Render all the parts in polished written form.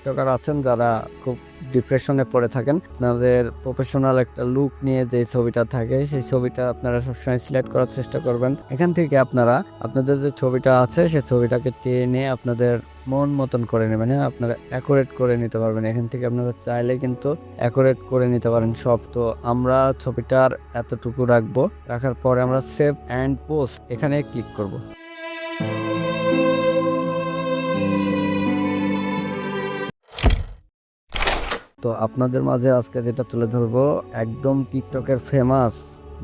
TikToker আছেন যারা খুব ডিপ্রেশনে পড়ে থাকেন, আপনাদের প্রফেশনাল একটা লুক নিয়ে যে ছবিটা থাকে সেই ছবিটা আপনারা সবসময় সিলেক্ট করার চেষ্টা করবেন। এখান থেকে আপনারা আপনাদের যে ছবিটা আছে সেই ছবিটাকে টেনে আপনাদের মন মতন করে নেবেন। হ্যাঁ, আপনারা অ্যাকুরেট করে নিতে পারবেন। এখান থেকে আপনারা চাইলে কিন্তু অ্যাকুরেট করে নিতে পারেন সব। তো আমরা ছবিটার এতটুকু রাখবো, রাখার পরে আমরা সেভ অ্যান্ড পোস্ট এখানে ক্লিক করব। তো আপনাদের মাঝে আজকে যেটা তুলে ধরবো, একদম টিকটকের ফেমাস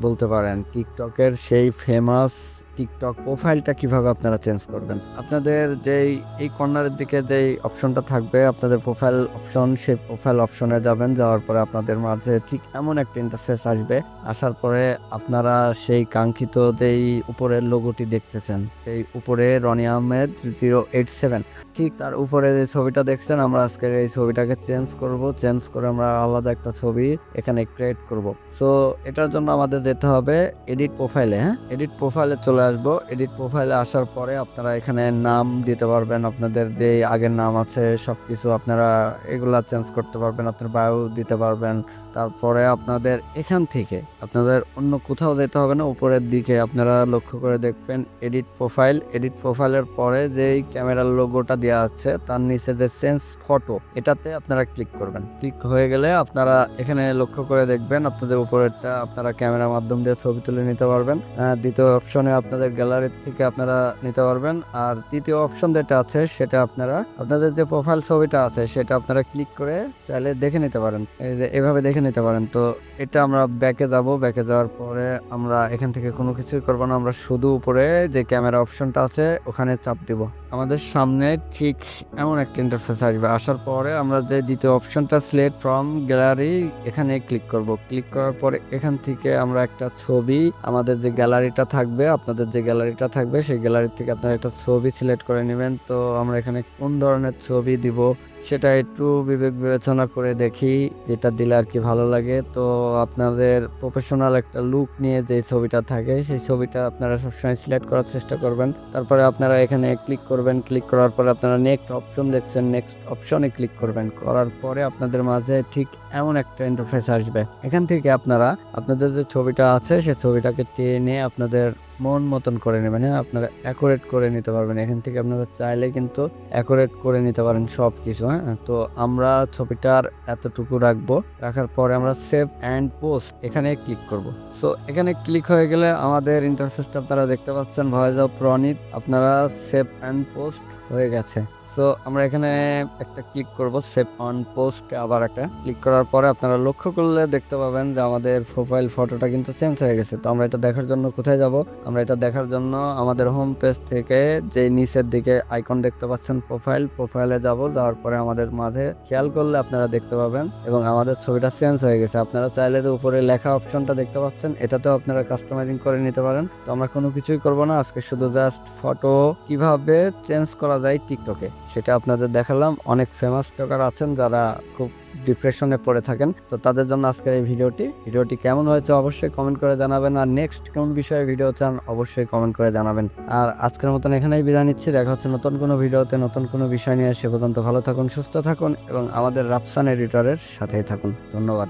বলতে পারেন, টিকটকের সেই ফেমাস টিকটক প্রোফাইলটা কিভাবে আপনারা চেঞ্জ করবেন। আপনাদের যেই এই কর্নারের দিকে যেই অপশনটা থাকবে আপনাদের প্রোফাইল অপশন, সেই প্রোফাইল অপশনে যাবেন। যাওয়ার পরে আপনাদের মাঝে ঠিক এমন একটা ইন্টারফেস আসবে। আসার পরে আপনারা সেই কাঙ্ক্ষিত যেই উপরের লোগোটি দেখতেছেন, এই উপরে রনি আহমেদ 087, ঠিক তার উপরে যে ছবিটা দেখছেন, আমরা আজকের এই ছবিটাকে চেঞ্জ করব। চেঞ্জ করে আমরা আলাদা একটা ছবি এখানে ক্রিয়েট করব। সো এটার জন্য আমাদের যেতে হবে এডিট প্রোফাইলে। হ্যাঁ, এডিট প্রোফাইলে চলে আসবো। এডিট প্রোফাইলে আসার পরে আপনারা এখানে নাম দিতে পারবেন, আপনাদের যে আগের নাম আছে সবকিছু আপনারা এগুলা চেঞ্জ করতে পারবেন, আপনার বায়ো দিতে পারবেন। তারপরে আপনাদের এখান থেকে আপনাদের অন্য কোথাও যেতে হবে না, উপরের দিকে আপনারা লক্ষ্য করে দেখবেন এডিট প্রোফাইল। এডিট প্রোফাইলের পরে যেই ক্যামেরার লোগোটা দেওয়া আছে তার নিচে যে চেঞ্জ ফটো, এটাতে আপনারা ক্লিক করবেন। ক্লিক হয়ে গেলে আপনারা এখানে লক্ষ্য করে দেখবেন আপনাদের উপরেরটা আপনারা ক্যামেরার মাধ্যম দিয়ে ছবি তুলে নিতে পারবেন। দ্বিতীয় অপশনে আপনাদের গ্যালারি থেকে আপনারা নিতে পারবেন। আর তৃতীয় অপশন যেটা আছে সেটা আপনারা আপনাদের যে প্রোফাইল ছবিটা আছে সেটা আপনারা ক্লিক করে চাইলে দেখে নিতে পারেন, এভাবে দেখে নিতে পারেন। তো এটা আমরা ব্যাকে যাব। ব্যাকে যাওয়ার পরে আমরা এখান থেকে কোনো কিছুই করবো না, আমরা শুধু উপরে যে ক্যামেরা অপশনটা আছে ওখানে চাপ দিব। আমাদের সামনে ঠিক এমন একটা ইন্টারফেস আসবে। আসার পরে আমরা যে দ্বিতীয় অপশনটা সিলেক্ট ফ্রম গ্যালারি, এখানে ক্লিক করব। ক্লিক করার পরে এখান থেকে আমরা একটা ছবি, আমাদের যে গ্যালারিটা থাকবে, আপনাদের যে গ্যালারিটা থাকবে সেই গ্যালারি থেকে আপনারা একটা ছবি সিলেক্ট করে নেবেন। তো আমরা এখানে কোন ধরনের ছবি দিব সেটা একটু বিবেক বিবেচনা করে দেখি যেটা দিলে আর কি ভালো লাগে। তো আপনাদের প্রফেশনাল একটা লুক নিয়ে যে ছবিটা থাকে সেই ছবিটা আপনারা সবসময় সিলেক্ট করার চেষ্টা করবেন। তারপরে আপনারা এখানে ক্লিক করবেন। ক্লিক করার পরে আপনারা নেক্সট অপশন দেখছেন, নেক্সট অপশনে ক্লিক করবেন। করার পরে আপনাদের মাঝে ঠিক এমন একটা ইন্টারফেস আসবে। এখান থেকে আপনারা আপনাদের যে ছবিটা আছে সেই ছবিটাকে টেনে আপনাদের মন মতন করে নেবেন। হ্যাঁ, আপনারা অ্যাকুরেট করে নিতে পারবেন। এখান থেকে আপনারা চাইলে কিন্তু অ্যাকুরেট করে নিতে পারেন সব কিছু। হ্যাঁ, তো আমরা ছবিটার এতটুকু রাখবো। রাখার পরে আমরা সেভ অ্যান্ড পোস্ট এখানে ক্লিক করব। সো এখানে ক্লিক হয়ে গেলে আমাদের ইন্টারফেসটা আপনারা দেখতে পাচ্ছেন, ভয়েস অফ রনিত। আপনারা সেভ অ্যান্ড পোস্ট হয়ে গেছে। সো আমরা এখানে একটা ক্লিক করব, সেভ অন পোস্ট, আবার একটা ক্লিক করার পরে আপনারা লক্ষ্য করলে দেখতে পাবেন যে আমাদের প্রোফাইল ফটোটা কিন্তু চেঞ্জ হয়ে গেছে। তো আমরা এটা দেখার জন্য কোথায় যাব? আমরা এটা দেখার জন্য আমাদের হোম পেজ থেকে যে নিচের দিকে আইকন দেখতে পাচ্ছেন প্রোফাইলে যাব। যাওয়ার পরে আমাদের মাঝে খেয়াল করলে আপনারা দেখতে পাবেন এবং আমাদের ছবিটা চেঞ্জ হয়ে গেছে। আপনারা চাইলে তো উপরে লেখা অপশনটা দেখতে পাচ্ছেন, এটাতেও আপনারা কাস্টমাইজিং করে নিতে পারেন। তো আমরা কোনো কিছুই করব না, আজকে শুধু জাস্ট ফটো কিভাবে চেঞ্জ করা যায় টিকটকে সেটা আপনাদের দেখালাম। অনেক ফেমাস টিকটকার আছেন যারা খুব ডিপ্রেশনে পড়ে থাকেন, তো তাদের জন্য আজকের এই ভিডিওটি কেমন হয়েছে অবশ্যই কমেন্ট করে জানাবেন। আর নেক্সট কোন বিষয়ে ভিডিও চান অবশ্যই কমেন্ট করে জানাবেন। আর আজকের মতন এখানেই বিদায় নিচ্ছি। দেখা হচ্ছে নতুন কোনো ভিডিওতে নতুন কোনো বিষয় নিয়ে। সে পর্যন্ত ভালো থাকুন, সুস্থ থাকুন এবং আমাদের রাফসান এডিটরের সাথেই থাকুন। ধন্যবাদ।